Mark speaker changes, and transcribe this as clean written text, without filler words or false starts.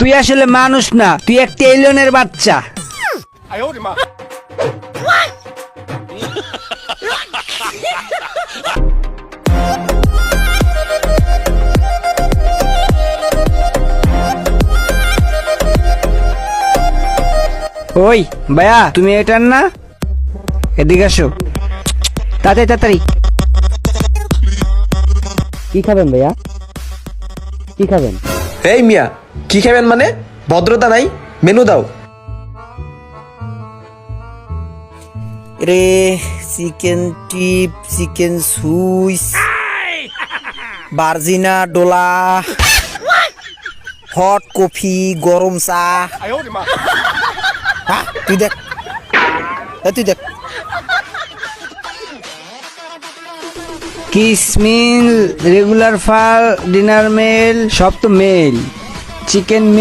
Speaker 1: তুই আসলে মানুষ না, তুই একটা এলিয়নের বাচ্চা। ওই ভাইয়া, তুমি এটার না? এদিকে আসো তাড়াতাড়ি তাড়াতাড়ি। কি খাবেন ভাইয়া, কি খাবেন?
Speaker 2: এই মিয়া, কি খাবেন মানে? ভদ্রতা নাই, মেনু দাও।
Speaker 1: রে চিকেন টিপ, chicken Swiss, বার্জিনা Dola, hot coffee, গরম চা। তুই দেখ, তুই দেখ। কিস মিল, রেগুলার ফাল, ডিনার মেল, সব তো মেল। চিকেন